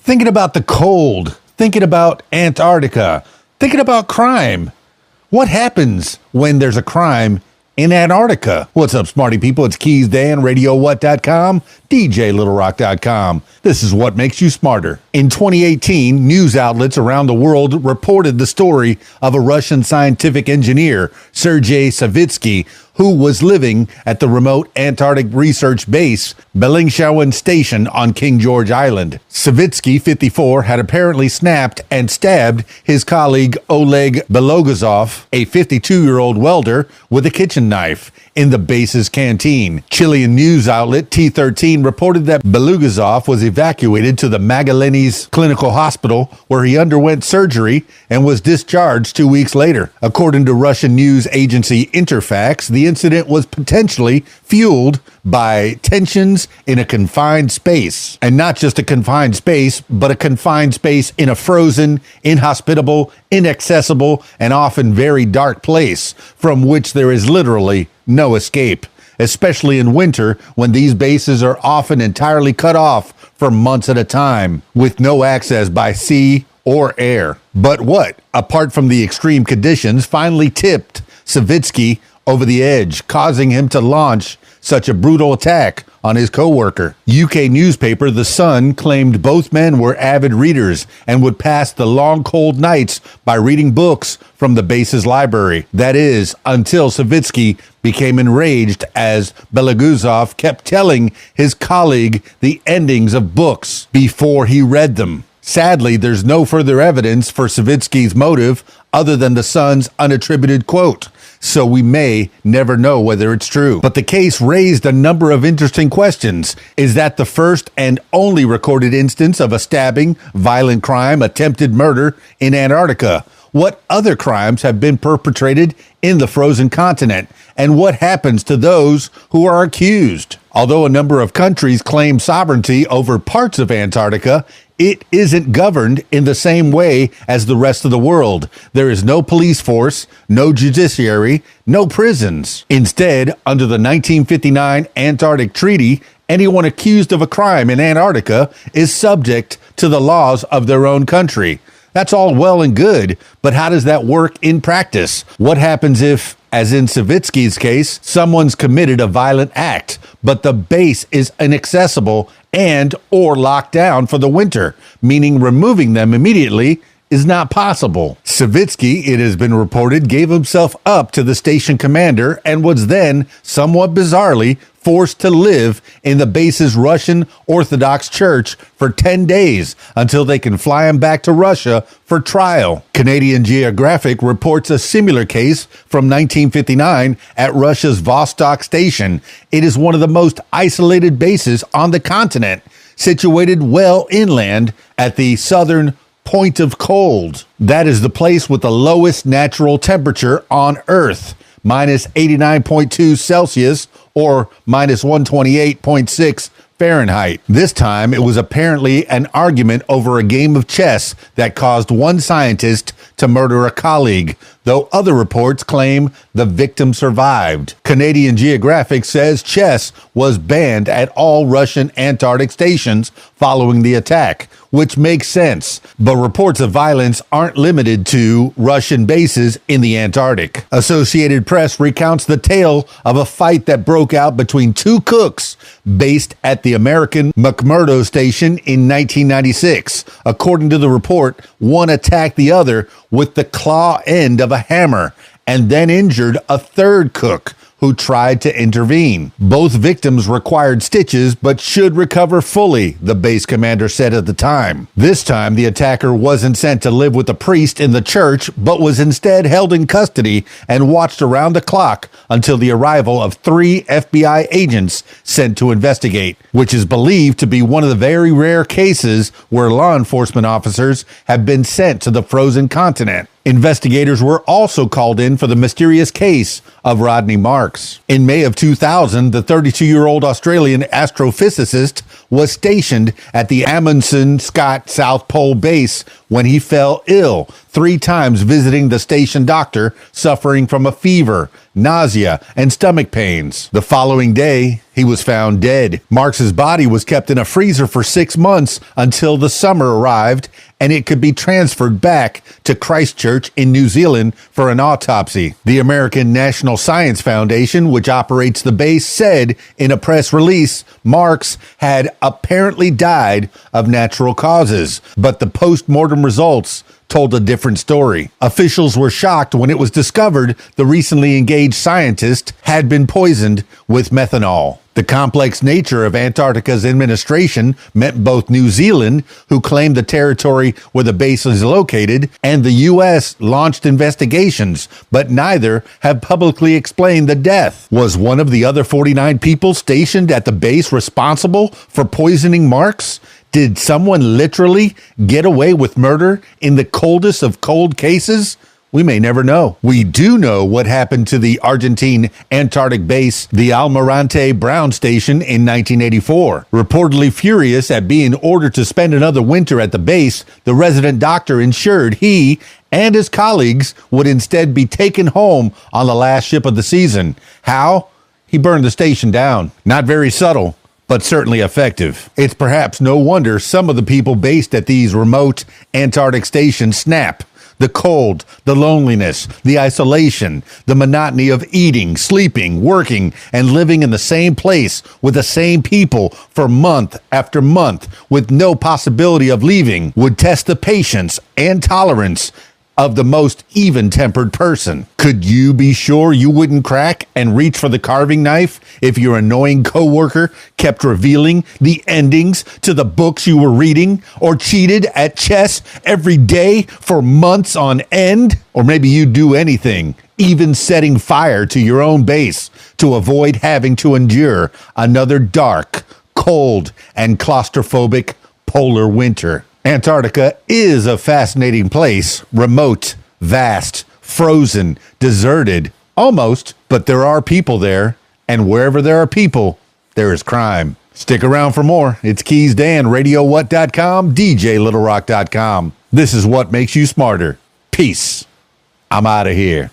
Thinking about the cold, thinking about Antarctica, thinking about crime. What happens when there's a crime in Antarctica? What's up, smarty people? It's KeysDAN, RadioWhat.com, DJLittleRock.com. This is what makes you smarter. In 2018, news outlets around the world reported the story of a Russian scientific engineer, Sergei Savitsky, who was living at the remote Antarctic research base, Belangshawen Station on King George Island. Savitsky, 54, had apparently snapped and stabbed his colleague Oleg Belogazov, a 52-year-old welder, with a kitchen knife in the base's canteen. Chilean news outlet T13 reported that Belogazov was evacuated to the Magallanes Clinical Hospital, where he underwent surgery and was discharged 2 weeks later. According to Russian news agency Interfax, the incident was potentially fueled by tensions in a confined space. And not just a confined space, but a confined space in a frozen, inhospitable, inaccessible, and often very dark place from which there is literally no escape, especially in winter when these bases are often entirely cut off for months at a time with no access by sea or air. But what, apart from the extreme conditions, finally tipped Savitsky over the edge, causing him to launch such a brutal attack on his co-worker? UK newspaper The Sun claimed both men were avid readers and would pass the long cold nights by reading books from the base's library. That is, until Savitsky became enraged as Belogazov kept telling his colleague the endings of books before he read them. Sadly, there's no further evidence for Savitsky's motive other than the Sun's unattributed quote, so we may never know whether it's true. But the case raised a number of interesting questions. Is that the first and only recorded instance of a stabbing, violent crime, attempted murder in Antarctica? What other crimes have been perpetrated in the frozen continent? And what happens to those who are accused? Although a number of countries claim sovereignty over parts of Antarctica, it isn't governed in the same way as the rest of the world. There is no police force, no judiciary, no prisons. Instead, under the 1959 Antarctic Treaty, anyone accused of a crime in Antarctica is subject to the laws of their own country. That's all well and good, but how does that work in practice? What happens if, as in Savitsky's case, someone's committed a violent act, but the base is inaccessible and or locked down for the winter, meaning removing them immediately is not possible? Savitsky, it has been reported, gave himself up to the station commander and was then, somewhat bizarrely, forced to live in the base's Russian Orthodox Church for 10 days until they can fly him back to Russia for trial. Canadian Geographic reports a similar case from 1959 at Russia's Vostok Station. It is one of the most isolated bases on the continent, situated well inland at the southern point of cold. That is the place with the lowest natural temperature on Earth, minus 89.2 Celsius or minus 128.6 Fahrenheit. This time, it was apparently an argument over a game of chess that caused one scientist to murder a colleague, though other reports claim the victim survived. Canadian Geographic says chess was banned at all Russian Antarctic stations following the attack, which makes sense, but reports of violence aren't limited to Russian bases in the Antarctic. Associated Press recounts the tale of a fight that broke out between two cooks based at the American McMurdo Station in 1996. According to the report, one attacked the other with the claw end of a hammer and then injured a third cook who tried to intervene. Both victims required stitches but should recover fully, the base commander said at the time. This time, the attacker wasn't sent to live with a priest in the church, but was instead held in custody and watched around the clock until the arrival of 3 FBI agents sent to investigate, which is believed to be one of the very rare cases where law enforcement officers have been sent to the frozen continent. Investigators were also called in for the mysterious case of Rodney Marks. In May of 2000, the 32-year-old Australian astrophysicist was stationed at the Amundsen Scott South Pole Base when he fell ill, 3 times visiting the station doctor suffering from a fever, nausea, and stomach pains. The following day, he was found dead. Marks's body was kept in a freezer for 6 months until the summer arrived and it could be transferred back to Christchurch in New Zealand for an autopsy. The American National Science Foundation, which operates the base, said in a press release Marks had apparently died of natural causes, but the post-mortem results told a different story. Officials were shocked when it was discovered the recently engaged scientist had been poisoned with methanol. The complex nature of Antarctica's administration meant both New Zealand, who claimed the territory where the base is located, and the U.S. launched investigations, but neither have publicly explained the death. Was one of the other 49 people stationed at the base responsible for poisoning Marks? Did someone literally get away with murder in the coldest of cold cases? We may never know. We do know what happened to the Argentine Antarctic base, the Almirante Brown Station, in 1984. Reportedly furious at being ordered to spend another winter at the base, the resident doctor ensured he and his colleagues would instead be taken home on the last ship of the season. How? He burned the station down. Not very subtle, but certainly effective. It's perhaps no wonder some of the people based at these remote Antarctic stations snap. The cold, the loneliness, the isolation, the monotony of eating, sleeping, working, and living in the same place with the same people for month after month with no possibility of leaving would test the patience and tolerance of the most even-tempered person. Could you be sure you wouldn't crack and reach for the carving knife if your annoying coworker kept revealing the endings to the books you were reading, or cheated at chess every day for months on end? Or maybe you'd do anything, even setting fire to your own base, to avoid having to endure another dark, cold, and claustrophobic polar winter. Antarctica is a fascinating place, remote, vast, frozen, deserted, almost, but there are people there, and wherever there are people, there is crime. Stick around for more. It's KeysDAN, RadioWhat.com, DJLittleRock.com. This is what makes you smarter. Peace. I'm out of here.